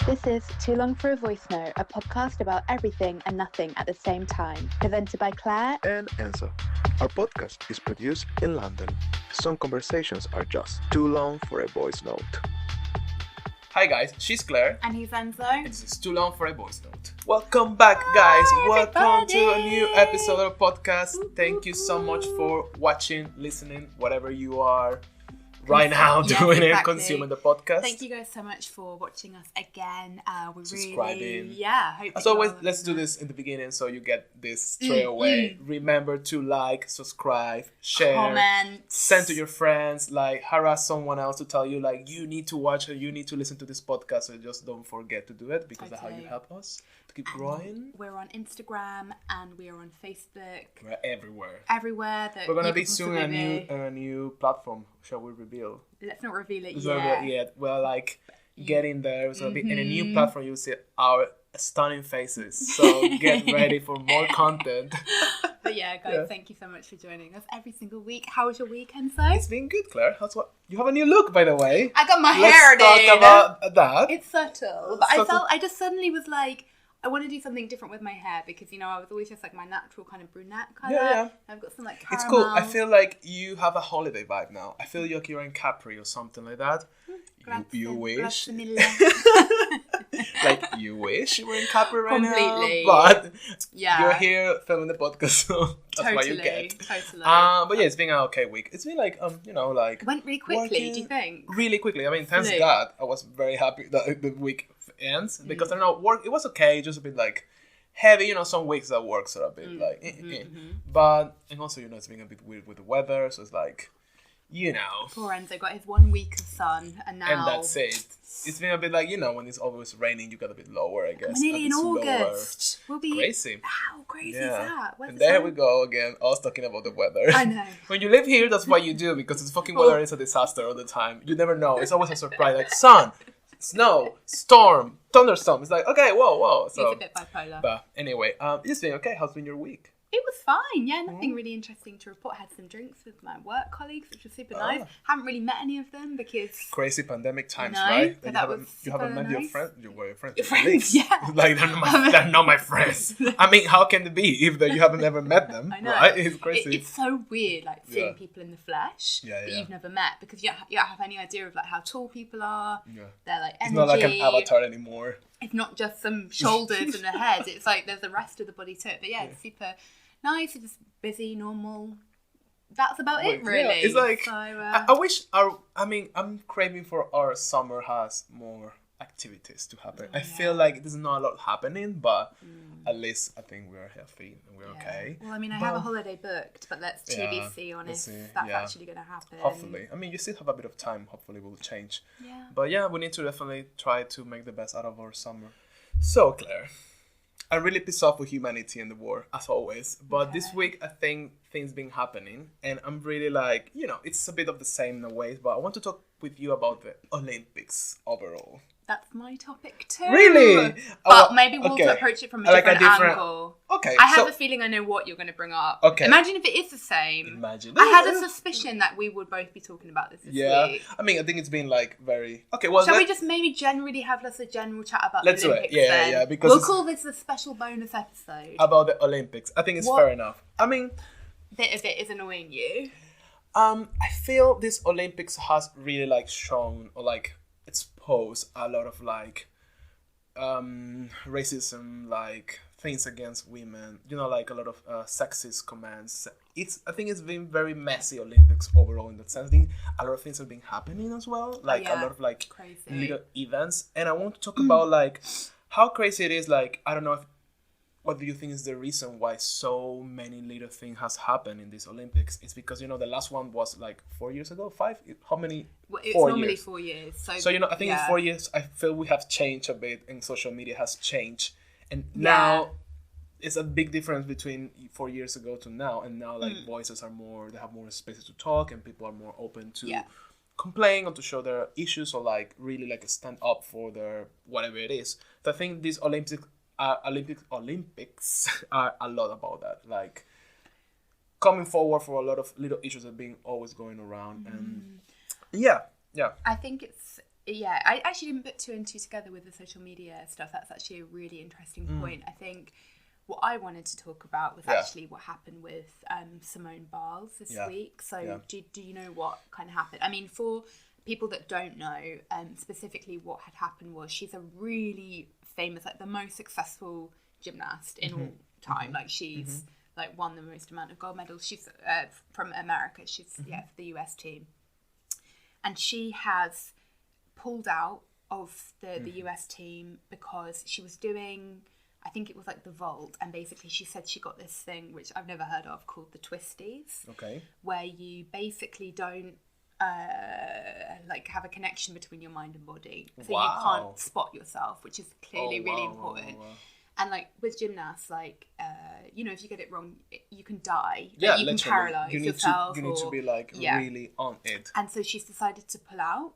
This is Too Long for a Voice Note, a podcast about everything and nothing at the same time, presented by Claire and Enzo. Our podcast is produced in London. Some conversations are just too long for a voice note. Hi guys, she's Claire. and he's Enzo. This is Too Long for a Voice Note. Welcome back, guys. Welcome to a new episode of our podcast. Thank you so much for watching, listening, whatever you are right now doing it, consuming the podcast. Thank you guys so much for watching us again. We're Subscribing. Really, hope As always, let's do this in the beginning so you get this straight away. Remember to like, subscribe, share, comment, send to your friends, like harass someone else to tell you like you need to watch or you need to listen to this podcast. So just don't forget to do it because that's how you help us to keep growing. We're on Instagram and we're on Facebook. We're everywhere. Everywhere that We're gonna you be could soon possibly a new platform. Shall we reveal? Let's not reveal it It's yet. not revealed yet. We're like getting there. It's gonna be in a new platform. You'll see our stunning faces. So get ready for more content. But yeah, guys, thank you so much for joining us every single week. How was your weekend, so? It's been good, Claire. You have a new look, by the way. I got my Let's hair did. talk about that. It's subtle, but I just suddenly was like, I want to do something different with my hair because, you know, I was always just like my natural kind of brunette colour. Yeah. I've got some like caramel. It's cool. I feel like you have a holiday vibe now. I feel like you're in Capri or something like that. You wish. Like, you wish you were in Capri right Completely. now. But Yeah. you're here filming the podcast, so that's what you get. Totally. But yeah, it's been an okay week. It's been like, Went really quickly, working do you think? really quickly. I mean, thanks Flew. God, I was very happy that the week ends because I don't know, work. It was okay, just a bit like heavy. You know, some weeks that works are a bit But and also, you know, it's been a bit weird with the weather, so it's like, you know. Poor Enzo got his 1 week of sun, and now And that's it. It's been a bit like, you know, when it's always raining, you got a bit lower, I guess. we're nearly a in bit slower. August. We'll be Crazy. How crazy is Yeah. that? Where's And the there sun? we go again. I was talking about the weather. I know. When you live here, that's what you do because the fucking weather is a disaster all the time. You never know. It's always a surprise. Like sun, snow, storm, thunderstorm. It's like, okay, whoa. It's So, a bit bipolar. but anyway, it's been okay. How's been your week? It was fine, yeah, nothing really interesting to report. Had some drinks with my work colleagues, which was super nice. Haven't really met any of them because... Crazy pandemic times, No, right? but And that was you haven't super met your nice. friends. Your friends. Your your friends, colleagues. yeah. Like they're not my friends. I mean, how can it be if you haven't ever met them? I know. Right? It's crazy. It's so weird, like seeing Yeah. people in the flesh that Yeah. you've never met because you don't have any idea of like how tall people are. Yeah. They're like energy. It's not like an avatar anymore. It's not just some shoulders and a head. It's like there's the rest of the body to it. But yeah, it's super nice. It's just busy, normal. That's about it, really. Yeah, it's like So, I wish I'm craving for our summer has more activities to happen. I feel like there's not a lot happening, but at least I think we're healthy and we're okay. Well, I mean, I have a holiday booked, but let's TBC on if let's see, that's yeah. actually going to happen. Hopefully. I mean, you still have a bit of time. Hopefully it will change. Yeah. But yeah, we need to definitely try to make the best out of our summer. So, Claire, I'm really pissed off with humanity and the war, as always. But this week, I think things been happening. And I'm really like, you know, it's a bit of the same in a way. But I want to talk with you about the Olympics overall. That's my topic too. Really? But maybe we'll okay. approach it from a Like different angle. Okay. I have so, a feeling I know what you're going to bring up. Okay. Imagine if it is the same. Imagine. I had a suspicion that we would both be talking about this Yeah. week. I mean, I think it's been like very... Okay, well, Shall we just maybe generally have a general chat about Let's the do it. Olympics Yeah, then? yeah, because we'll it's- call this a special bonus episode. about the Olympics. I think it's fair enough. I mean... Bit of it is annoying you. I feel this Olympics has really like shown or like exposed a lot of like racism, like things against women, you know, like a lot of sexist comments. I think it's been very messy Olympics overall in that sense. I think a lot of things have been happening as well, like a lot of like Crazy. little events. And I want to talk about like how crazy it is. Like, I don't know what do you think is the reason why so many little things has happened in this Olympics? It's because, you know, the last one was like 4 years ago, 5? How many? Well, it's 4 normally years. 4 years. So, you know, I think in 4 years, I feel we have changed a bit and social media has changed. And now it's a big difference between 4 years ago to now. And now like voices are more, they have more spaces to talk and people are more open to complain or to show their issues or like really like stand up for their whatever it is. So I think these Olympics are a lot about that, like coming forward for a lot of little issues that have been always going around. And yeah I think it's Yeah, I actually didn't put 2 and 2 together with the social media stuff. That's actually a really interesting point. I think what I wanted to talk about was actually what happened with Simone Biles this week. So do you know what kind of happened? I mean, for people that don't know, specifically what had happened was she's a really famous, like the most successful gymnast in all time. Like she's like won the most amount of gold medals. She's from America. She's for the US team. And she has pulled out of the US team because she was doing, I think it was like the vault, and basically she said she got this thing which I've never heard of called the twisties, where you basically don't like have a connection between your mind and body, so you can't spot yourself, which is clearly really important. And like with gymnasts, like you know, if you get it wrong, you can die. Like, you can paralyze yourself. You need to be like really on it. And so she's decided to pull out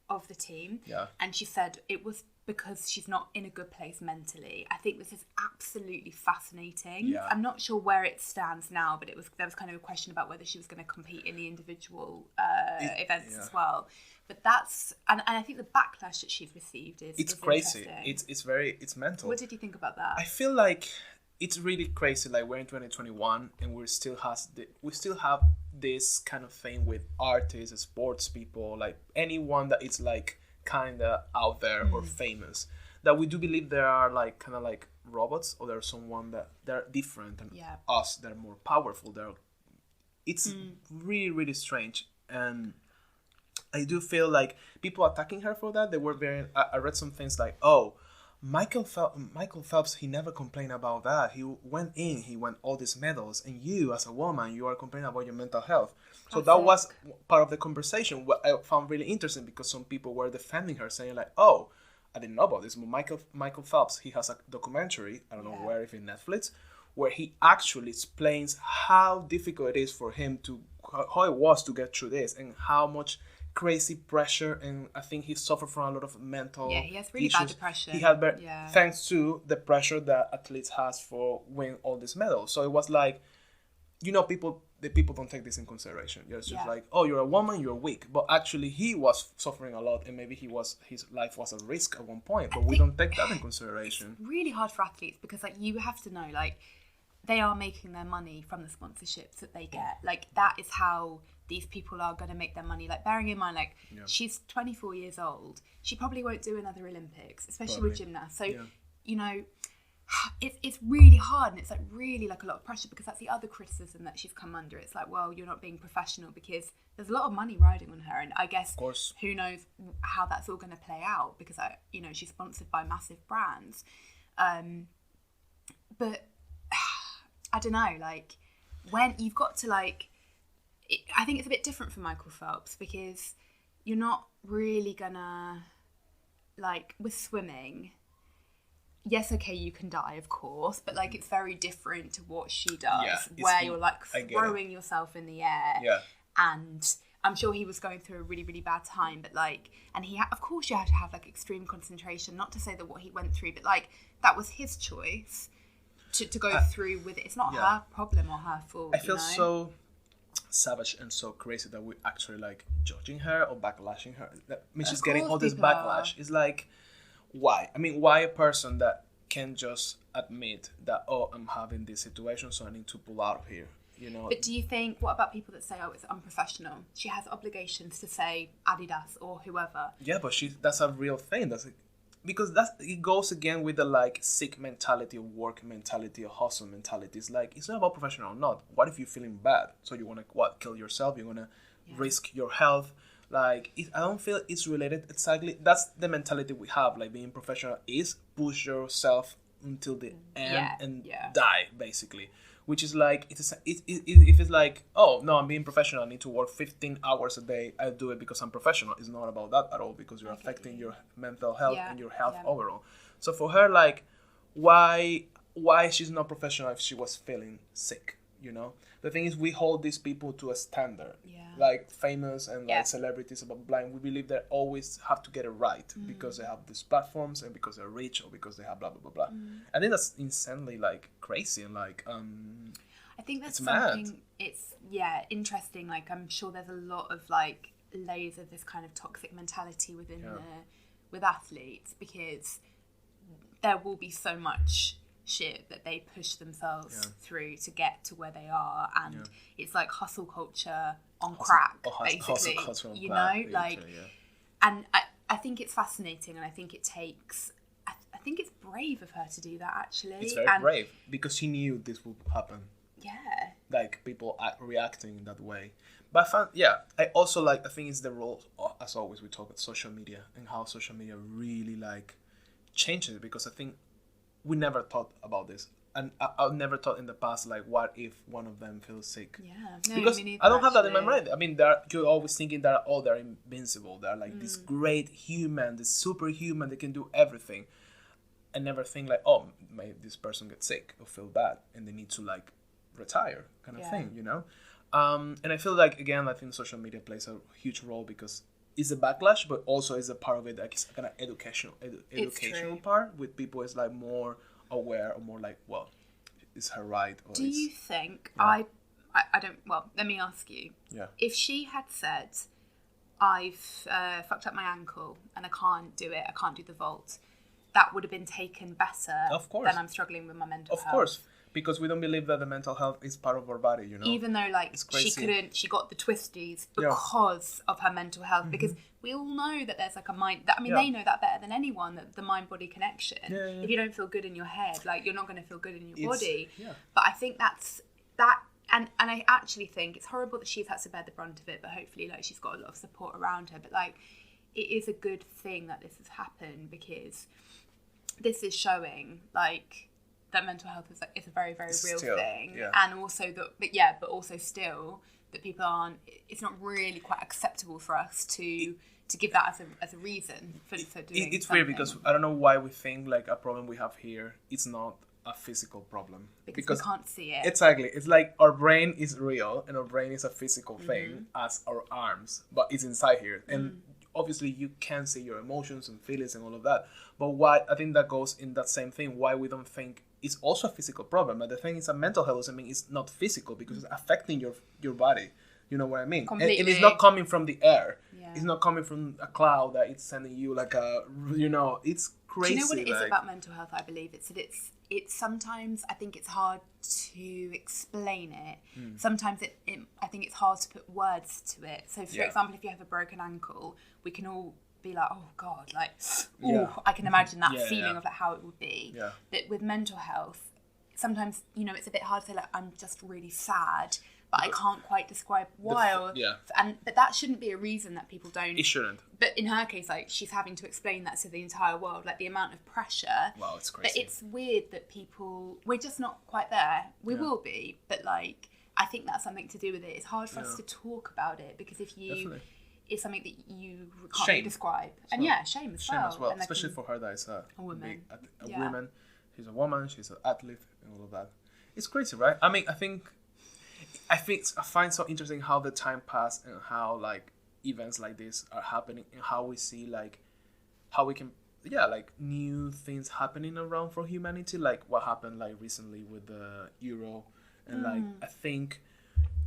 of the team. And she said it was because she's not in a good place mentally. I think this is absolutely fascinating. I'm not sure where it stands now, but there was kind of a question about whether she was going to compete in the individual events as well. But that's and I think the backlash that she's received is crazy. It's mental. What did you think about that? I feel like it's really crazy. Like we're in 2021 and we still have this kind of thing with artists, sports people, like anyone that is like kind of out there or famous, that we do believe there are like kind of like robots, or there's someone that they're different than us, they're more powerful. It's really, really strange. And I do feel like people attacking her for that. They were I read some things like, Michael Phelps, he never complained about that. He won all these medals, and you as a woman, you are complaining about your mental health. So that was part of the conversation. What I found really interesting, because some people were defending her, saying like, I didn't know about this. Michael Phelps, he has a documentary, I don't know where, if in Netflix, where he actually explains how difficult it is for him how it was to get through this, and how much crazy pressure, and I think he suffered from a lot of mental he has really issues. bad depression. He had thanks to the pressure that athletes has for winning all these medals. So it was like, you know, people don't take this in consideration. You're just like, you're a woman, you're weak. But actually he was suffering a lot, and maybe his life was at risk at one point, but we don't take that in consideration. It's really hard for athletes, because like you have to know, like they are making their money from the sponsorships that they get. Like that is how these people are going to make their money. Like bearing in mind, like she's 24 years old, she probably won't do another Olympics, especially with gymnasts. So you know, it's really hard, and it's like really like a lot of pressure, because that's the other criticism that she's come under. It's like, well, you're not being professional, because there's a lot of money riding on her, and I guess who knows how that's all going to play out, because you know, she's sponsored by massive brands, but I don't know, like when you've got to like, I think it's a bit different for Michael Phelps, because you're not really gonna, like with swimming, yes, okay, you can die, of course, but like it's very different to what she does, where you're like throwing yourself in the air. And I'm sure he was going through a really, really bad time, but like, and of course you have to have like extreme concentration, not to say that what he went through, but like that was his choice to go through with it. It's not her problem or her fault. I feel so savage and so crazy that we're actually like judging her or backlashing her. I mean, she's getting all this backlash. It's like, why? I mean, why a person that can just admit that, I'm having this situation, so I need to pull out of here, you know? But do you think, what about people that say, it's unprofessional? She has obligations to say Adidas or whoever. Yeah, but that's a real thing. Because it goes again with the like sick mentality, or work mentality, or hustle mentality. It's like, it's not about professional or not. What if you're feeling bad? So you want to kill yourself? You want to risk your health? Like, I don't feel it's related exactly. That's the mentality we have. Like, being professional is push yourself until the end and die, basically. Which is like, if it's like, no, I'm being professional, I need to work 15 hours a day, I do it because I'm professional. It's not about that at all, because you're affecting your mental health and your health overall. So for her, like, why she's not professional if she was feeling sick, you know? The thing is, we hold these people to a standard. Like famous and like celebrities about blind, we believe they always have to get it right because they have these platforms, and because they're rich, or because they have blah blah blah blah. I think that's insanely like crazy, and like I think that's something mad. It's interesting. Like I'm sure there's a lot of like layers of this kind of toxic mentality within with athletes, because there will be so much shit that they push themselves through to get to where they are, and it's like hustle culture on crack, basically. Hustle on you crack, know, like, and I think it's fascinating, and I think it takes. I think it's brave of her to do that, actually. It's very brave, because she knew this would happen. Yeah. Like, people reacting in that way. But I also like, I think it's the role, as always, we talk about social media and how social media really like changes it, because I think we never thought about this. And I've never thought in the past, like, what if one of them feels sick? Yeah. No, because I don't have that in my mind. I mean, you're always thinking that, they're invincible. They're like this great human, this superhuman, they can do everything. I never think like, oh, maybe this person gets sick or feel bad and they need to like retire kind of thing, you know? And I feel like, again, I think social media plays a huge role, because it's a backlash, but also is a part of it that is kind of educational part, with people is like more aware or more like, well, is her right? Or do you think, I don't, well, let me ask you. Yeah. If she had said, I've fucked up my ankle and I can't do it, I can't do the vault, that would have been taken better than I'm struggling with my mental health. Of course, because we don't believe that the mental health is part of our body, you know? Even though, like, she got the twisties because of her mental health, because we all know that there's like a mind, they know that better than anyone, that the mind-body connection. If you don't feel good in your head, like, you're not going to feel good in your body. But I think and I actually think it's horrible that she's had to bear the brunt of it, but hopefully, like, she's got a lot of support around her. But, like, it is a good thing that this has happened, because this is showing, like, that mental health is a very, very real thing. And also but also still that people aren't, it's not really quite acceptable for us to give that as a reason for doing it's something. weird, because I don't know why we think like a problem we have here, it's not a physical problem. Because we can't see it. Exactly. It's like our brain is real and our brain is a physical thing as our arms, but it's inside here. And obviously you can see your emotions and feelings and all of that. But why, I think that goes in that same thing, why we don't think it's also a physical problem. But the thing is, a mental health doesn't mean it's not physical, because it's affecting your body. You know what I mean? Completely. And it's not coming from the air. Yeah. It's not coming from a cloud that it's sending you like a, you know, it's crazy. Do you know what it is about mental health, I believe? It's that it's sometimes, I think it's hard to explain it. Sometimes I think it's hard to put words to it. So, for example, if you have a broken ankle, we can all be like, oh God, like, I can imagine that feeling of like how it would be. Yeah. But with mental health, sometimes, you know, it's a bit hard to say, like, I'm just really sad, but I can't quite describe why. But that shouldn't be a reason that people don't. It shouldn't. But in her case, like, she's having to explain that to the entire world, like the amount of pressure. Wow, it's crazy. But it's weird that we're just not quite there. We will be, but like, I think that's something to do with it. It's hard for us to talk about it, because if you, it's something that you can't really describe. And shame as well. And especially for her that is a woman. A woman. She's a woman, she's an athlete, and all of that. It's crazy, right? I mean, I find so interesting how the time passed and how like events like this are happening, and how we see like how we can like new things happening around for humanity, like what happened like recently with the Euro, and like I think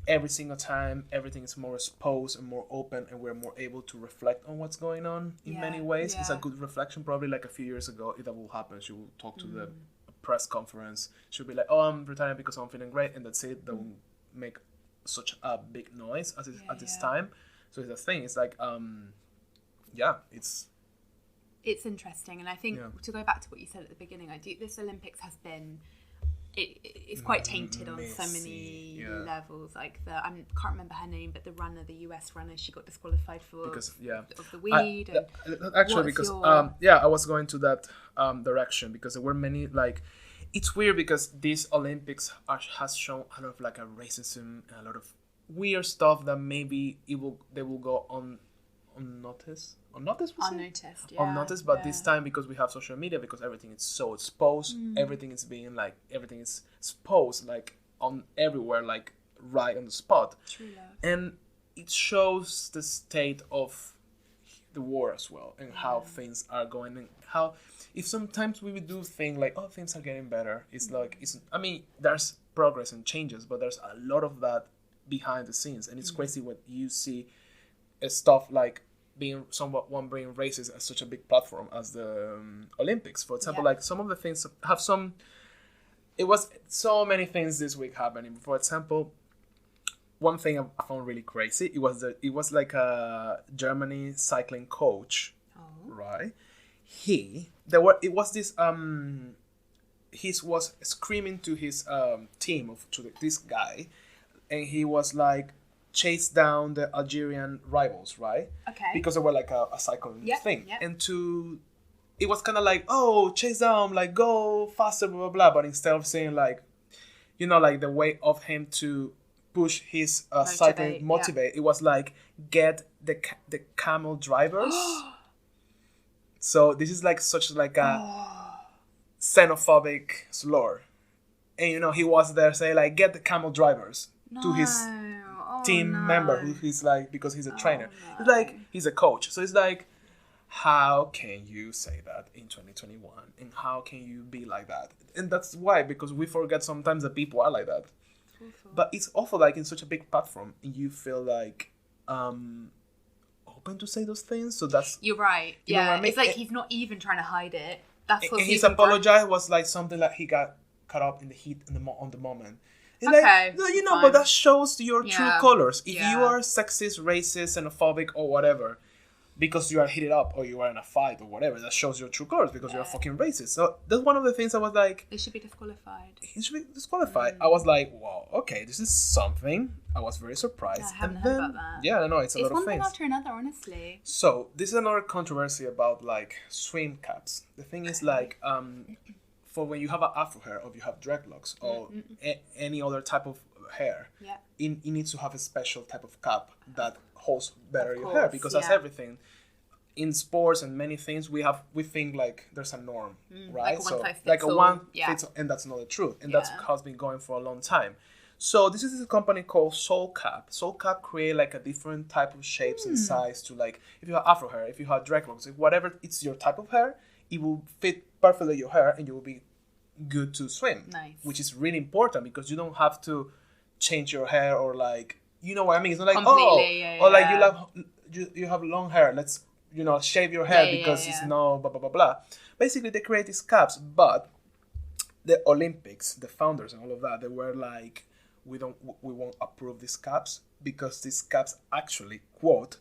every single time everything is more exposed and more open, and we're more able to reflect on what's going on in many ways. It's a good reflection. Probably like a few years ago, if that will happen, she will talk to the press conference, she'll be like, oh, I'm retiring because I'm feeling great, and that's it. That won't make such a big noise at this time. So it's a thing. It's like it's interesting. And I think to go back to what you said at the beginning, this Olympics has been it's quite tainted on so many levels. Like I can't remember her name, but the US runner, she got disqualified of the weed. I was going to that direction, because there were many like. It's weird because these Olympics has shown a lot of like a racism and a lot of weird stuff that maybe they will go unnoticed. Unnoticed, but this time, because we have social media, because everything is so exposed, everything is being like, everything is exposed like on everywhere, like right on the spot. True love. And it shows the state of the war as well, and how things are going, and how if sometimes we would do things like, oh, things are getting better, it's like, I mean, there's progress and changes, but there's a lot of that behind the scenes, and it's crazy what you see stuff like being racist as such a big platform as the Olympics. For example, like some of the things have some. It was so many things this week happening. For example, one thing I found really crazy. It was like a Germany cycling coach, right? He was screaming to his team this guy, and he was like chase down the Algerian rivals, right? Okay. Because they were like a cycling thing, Yep. and it was kind of like, oh, chase down, like go faster, blah blah blah. But instead of saying like, like the way of him to push his cycling motivate, it was like get the camel drivers. So this is like such like a xenophobic slur, and he was there saying like get the camel drivers to his team member who he's like, because he's a trainer. It's like he's a coach, so it's like, how can you say that in 2021, and how can you be like that? And that's why, because we forget sometimes that people are like that. Awful. But it's awful, like in such a big platform, and you feel like open to say those things. So that's, you're right. You know what I mean? It's like he's not even trying to hide it. That's what. And his apology was like something like he got caught up in the heat on the moment. It's okay, like, no, but that shows your true colors. If you are sexist, racist, xenophobic, or whatever, because you are heated up or you are in a fight or whatever, that shows your true colors, because you're fucking racist. So that's one of the things I was like, they should be disqualified. He should be disqualified. I was like, wow, okay, this is something. I was very surprised. I haven't heard about that. Yeah, I know, it's a lot of things. It's one thing after another, honestly. So this is another controversy about like swim caps. The thing is like, for when you have an afro hair or you have dreadlocks or any other type of hair, it needs to have a special type of cap that holds better your hair, because that's everything. In sports and many things, we think like there's a norm, right? Like a one fits all, and that's not the truth, and that's has been going for a long time. So this is a company called Soul Cap. Soul Cap create like a different type of shapes and size to, like, if you have afro hair, if you have dreadlocks, if whatever it's your type of hair, it will fit perfectly your hair and you will be good to swim. Nice. Which is really important, because you don't have to change your hair, or like, you know what I mean? It's not like you have long hair, let's shave your hair because it's no blah blah blah blah. Basically, they create these caps, but the Olympics, the founders and all of that, they were like, we won't approve these caps, because these caps actually, quote,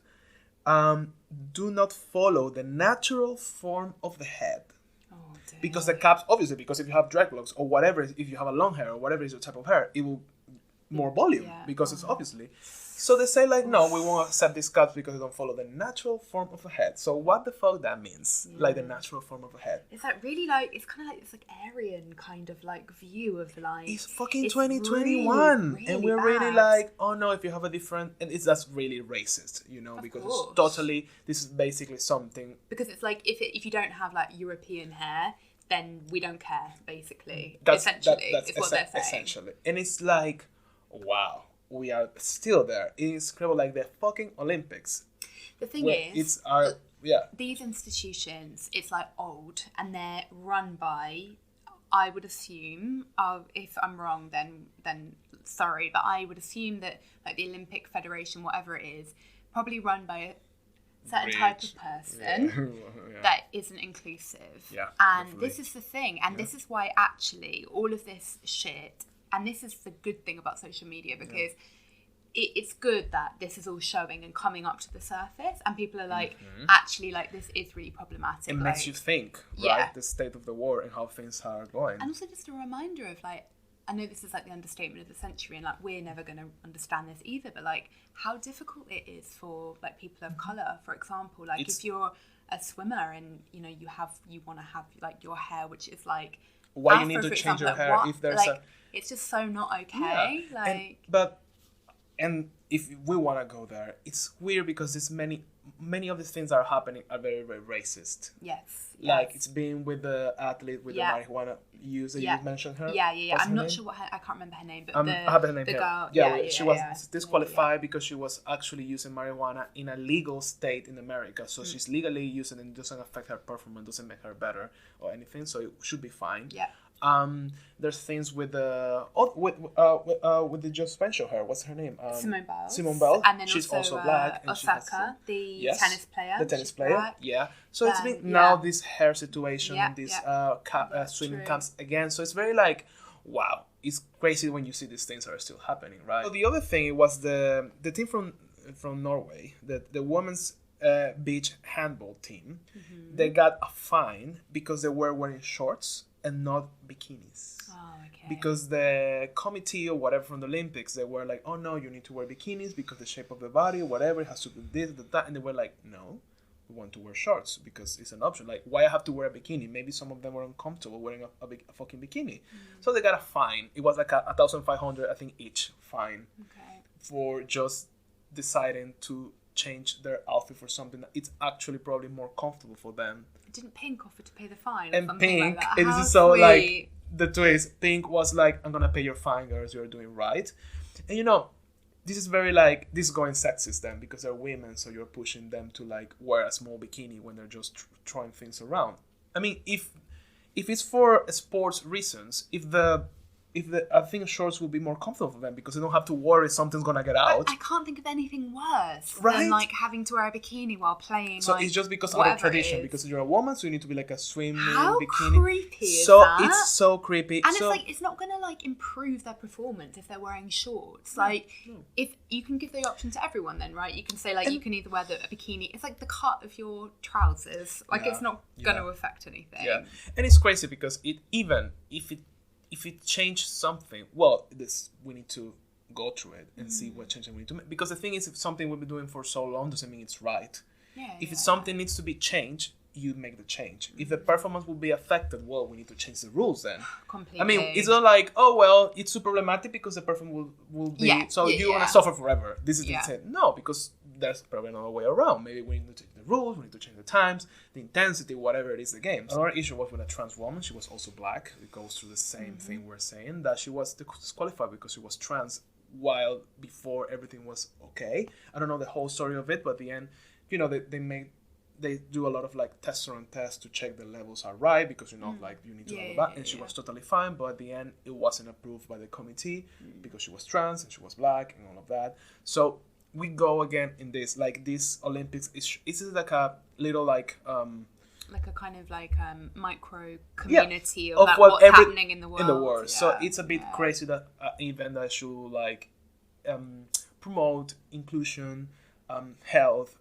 do not follow the natural form of the head. Because the caps, obviously, because if you have dreadlocks or whatever, if you have a long hair or whatever is your type of hair, it will more volume, because it's obviously. So they say like, no, we won't accept these caps because they don't follow the natural form of a head. So what the fuck that means? Like the natural form of a head. It's like really like, it's kind of like this like Aryan kind of like view of like. It's fucking 2021, really and we're really like, oh no, if you have a different, and that's really racist, because it's totally, this is basically something. Because it's like if you don't have like European hair, then we don't care, basically. That's what they're saying. Essentially, and it's like, wow. We are still there. It's incredible, like the fucking Olympics. The thing is, these institutions, it's like old, and they're run by, I would assume, if I'm wrong, then sorry, but I would assume that like the Olympic Federation, whatever it is, probably run by a certain type of person that isn't inclusive. Yeah, and definitely. This is the thing, and this is why actually all of this shit. And this is the good thing about social media, because it's good that this is all showing and coming up to the surface, and people are like, actually, like, this is really problematic. It makes you think, right? The state of the world and how things are going. And also just a reminder of, like, I know this is like the understatement of the century, and like we're never going to understand this either, but like how difficult it is for like people of colour, for example. Like if you're a swimmer and you want to have like your hair, which is like why afro, you need to change example, your hair if there's like, it's just so not okay. And if we want to go there, it's weird because there's many of these things that are happening are very, very racist. Yes. Like it's been with the athlete with the marijuana use that you mentioned her. Yeah. I'm not sure I can't remember her name, but I have her name the here. girl. She was disqualified because she was actually using marijuana in a legal state in America. So she's legally using it and it doesn't affect her performance, doesn't make her better or anything. So it should be fine. Yeah. There's things with the with the just mentioned her. What's her name? Simone Biles. Simone Biles. And then she's also black. And Osaka, the tennis player. The tennis she's player. Black. Yeah. So it's been now this hair situation, this swimming true. camps again. So it's very like, wow, it's crazy when you see these things are still happening, right? So the other thing, it was the team from Norway, the women's beach handball team. Mm-hmm. They got a fine because they were wearing shorts and not bikinis. Oh, okay. Because the committee or whatever from the Olympics, they were like, oh no, you need to wear bikinis because the shape of the body, whatever, it has to be this, that, and they were like, no, we want to wear shorts because it's an option. Like, why I have to wear a bikini? Maybe some of them were uncomfortable wearing a fucking bikini. So they got a fine. It was like 1,500, I think, each fine for just deciding to change their outfit for something that it's actually probably more comfortable for them. Didn't Pink offer to pay the fine? And Pink, like it is so sweet. Like the twist. Pink was like, I'm gonna pay your fine, girls. You're doing right. And you know, this is very like, this is going sexist then because they're women, so you're pushing them to like wear a small bikini when they're just throwing things around. I mean, if it's for sports reasons, I think shorts will be more comfortable for them because they don't have to worry something's gonna get out. I can't think of anything worse right? than like having to wear a bikini while playing. So like, it's just because of the tradition. Because you're a woman, so you need to be like a swimming How bikini. How creepy is so that? It's so creepy. And so, it's like, it's not gonna like improve their performance if they're wearing shorts. Like, if you can give the option to everyone, then right, you can say like you can either wear a bikini. It's like the cut of your trousers. Like it's not gonna affect anything. Yeah, and it's crazy because even if it changed something, well, we need to go through it and see what changes we need to make. Because the thing is, if something we've been doing for so long doesn't mean it's right. If it's something needs to be changed, you make the change. If the performance will be affected, well, we need to change the rules then. Completely. I mean, it's not like, oh, well, it's too problematic because the performance will be, you're going to suffer forever. This is the thing. No, because there's probably another way around. Maybe we need to change the rules, we need to change the times, the intensity, whatever it is, the game. Another issue was with a trans woman. She was also black. It goes through the same thing we're saying, that she was disqualified because she was trans while before everything was okay. I don't know the whole story of it, but at the end, you know, they do a lot of like testosterone tests to check the levels are right because you know like you need to know that, and she was totally fine, but at the end it wasn't approved by the committee because she was trans and she was black and all of that. So we go again in this Olympics is like a little like a kind of like micro community of like what's happening in the world. Yeah. So it's a bit crazy that event that should like promote inclusion, health,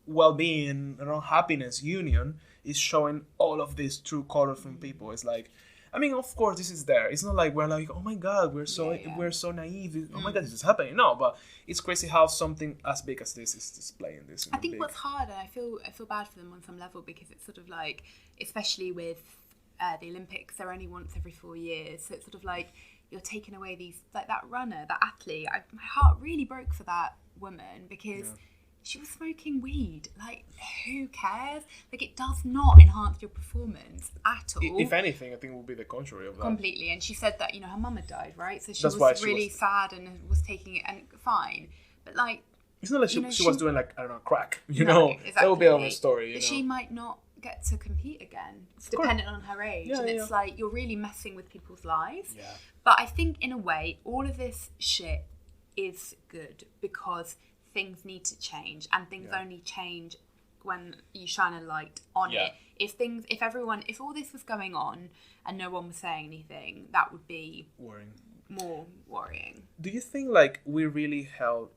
well-being, happiness, union, is showing all of this true color from people. It's like, I mean, of course, this is there. It's not like we're like, oh my God, we're so naive. Oh my God, this is happening. No, but it's crazy how something as big as this is displaying this. I think what's hard, and I feel bad for them on some level because it's sort of like, especially with the Olympics, they're only once every 4 years, so it's sort of like you're taking away these, like that runner, that athlete. My heart really broke for that woman because. Yeah. She was smoking weed. Like, who cares? Like, it does not enhance your performance at all. If anything, I think it will be the contrary of that. Completely. And she said that, you know, her mum had died, right? So she was really sad and was taking it, and fine. But, like... It's not like she was doing, like, I don't know, crack. You know? Exactly. That would be another story, But she might not get to compete again, depending on her age. Yeah, and it's like, you're really messing with people's lives. Yeah. But I think, in a way, all of this shit is good because... things need to change, and things only change when you shine a light on it. If all this was going on and no one was saying anything, that would be more worrying. Do you think like we really held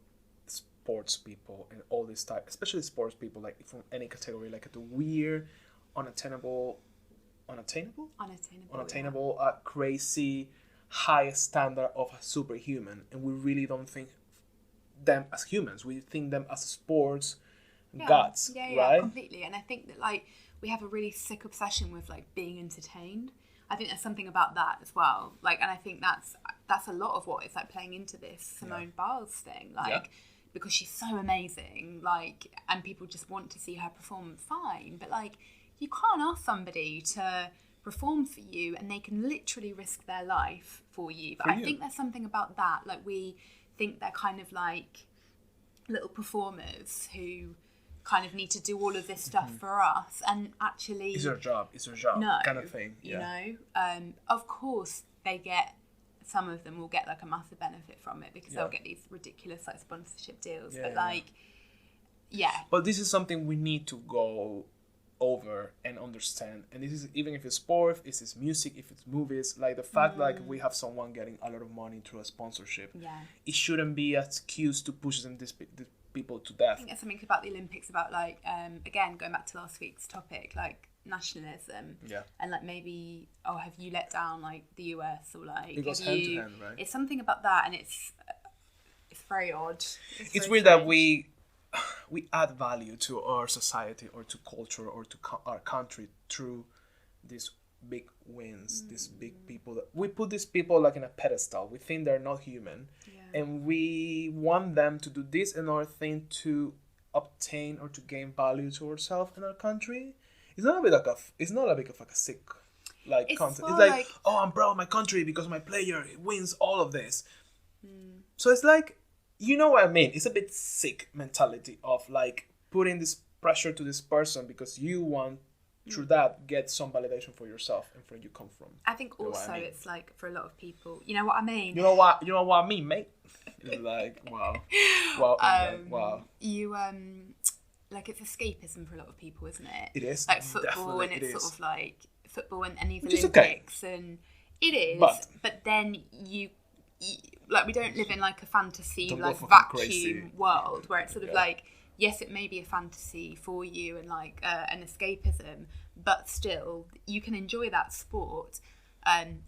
sports people and all this type, especially sports people, like from any category, like the weird, unattainable, crazy, high standard of a superhuman, and we really don't think them as humans. We think them as sports gods, right? Completely. And I think that like we have a really sick obsession with like being entertained. I think there's something about that as well. Like, and I think that's a lot of what is like playing into this Simone Biles thing. Like, because she's so amazing, like, and people just want to see her perform, fine. But like, you can't ask somebody to perform for you and they can literally risk their life for you. But I think there's something about that. Like, we think they're kind of like little performers who kind of need to do all of this stuff for us. And actually, it's your job. No, kind of thing. You know, of course some of them will get like a massive benefit from it because they'll get these ridiculous like sponsorship deals. But But this is something we need to go over and understand. And this is even if it's sport, if it's music, if it's movies, like the fact like we have someone getting a lot of money through a sponsorship. Yeah. It shouldn't be an excuse to push them these people to death. I think there's something about the Olympics about like again going back to last week's topic, like nationalism, and like maybe have you let down like the US or like it goes hand to hand, right? It's something about that, and it's very odd. It's weird that we add value to our society or to culture or to our country through these big wins, these big people that we put these people like in a pedestal. We think they're not human, and we want them to do this and other thing to obtain or to gain value to ourselves and our country. It's not a bit like a sick like concept. It's like, oh, I'm proud of my country because my player wins all of this. So it's like, you know what I mean? It's a bit sick mentality of like putting this pressure to this person because you want through that get some validation for yourself and where you come from. I think also it's like for a lot of people, you know what I mean? You know what I mean, mate? It's like wow. You like it's escapism for a lot of people, isn't it? It is. Like football, and it's sort of like football and these Which Olympics, and it is. But then you like we don't live in like a fantasy like vacuum world where it's sort of like, yes, it may be a fantasy for you and like an escapism, but still you can enjoy that sport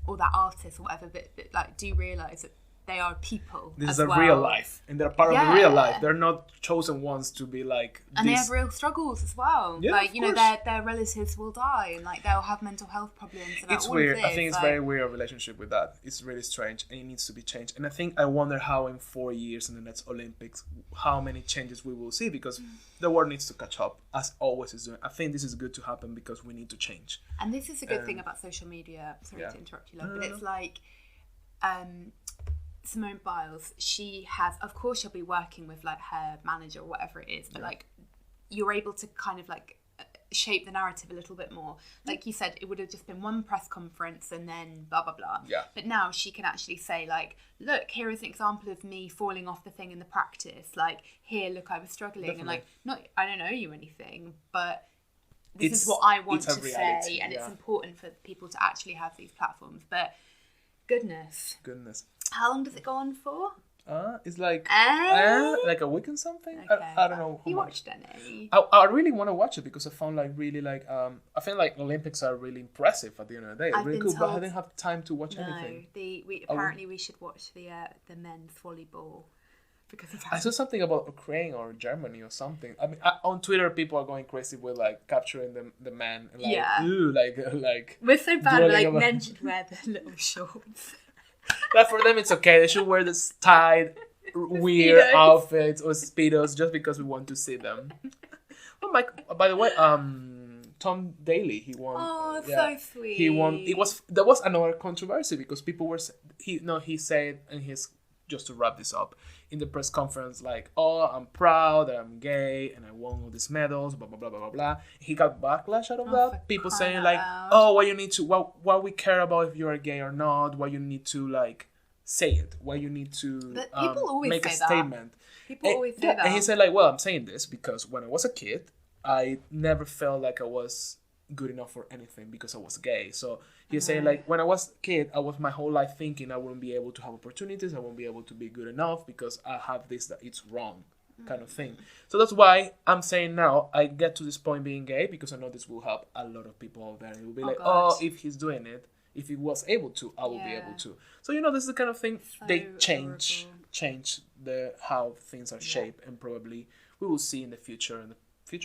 or that artist or whatever. But like, do realise that they are people. This is a real life, and they're part of the real life. They're not chosen ones to be like. And they have real struggles as well. Yeah, like you know, their relatives will die, and like they'll have mental health problems. It's weird. I think it's very weird relationship with that. It's really strange, and it needs to be changed. And I think I wonder how in 4 years in the next Olympics, how many changes we will see because the world needs to catch up as always is doing. I think this is good to happen because we need to change. And this is a good thing about social media. Sorry to interrupt you, love, but it's like. Simone Biles, she has, of course she'll be working with like her manager or whatever it is, but like you're able to kind of like shape the narrative a little bit more. Like you said, it would have just been one press conference and then blah blah blah. But now she can actually say like, look, here is an example of me falling off the thing in the practice. Like, here, look, I was struggling. And like, I don't owe you anything, but this is what I want to say, and it's important for people to actually have these platforms. But goodness. How long does it go on for? It's like a week and something. Okay. I don't know. You watched any? I really want to watch it because I found like really like I feel like Olympics are really impressive at the end of the day. Really cool, but I didn't have time to watch anything. We should watch the men's volleyball because of that. I saw something about Ukraine or Germany or something. I mean, on Twitter people are going crazy with like capturing the men. And, like we're so bad. Like men should wear the little shorts. But for them, it's okay. They should wear this tied, weird outfits or speedos just because we want to see them. Oh my! By the way, Tom Daley, he won. Oh, so sweet. He won. There was another controversy because people were he said, and he's just to wrap this up in the press conference like, oh, I'm proud that I'm gay and I won all these medals, blah blah blah blah blah blah. He got backlash out of that. People saying like, oh, why you need to why we care about if you're gay or not? Why you need to like say it? Why you need to make a statement? People always say that. And he said like, well, I'm saying this because when I was a kid, I never felt like I was good enough for anything because I was gay. So he's saying like, when I was a kid, I was my whole life thinking I wouldn't be able to have opportunities, I won't be able to be good enough because I have this that it's wrong kind of thing. So that's why I'm saying now I get to this point being gay because I know this will help a lot of people out there. It will be if he's doing it, if he was able to, I will be able to. So this is the kind of thing they change the how things are shaped, and probably we will see in the future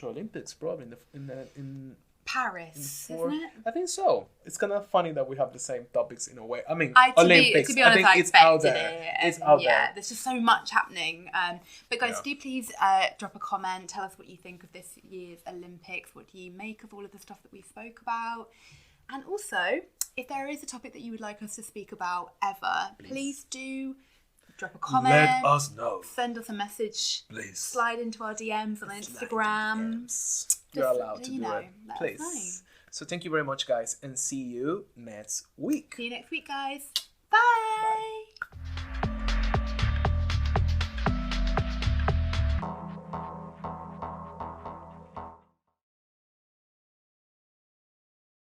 Olympics, probably in Paris, isn't it? I think so. It's kind of funny that we have the same topics in a way. I mean, Olympics. To be honest, I think it's out there. It's out there. There's just so much happening. But guys, do please drop a comment. Tell us what you think of this year's Olympics. What do you make of all of the stuff that we spoke about? And also, if there is a topic that you would like us to speak about ever, please do drop a comment. Let us know. Send us a message. Please. Slide into our DMs on Instagram. You're allowed to do it. Let Please. us know. So thank you very much, guys, and see you next week. See you next week, guys. Bye.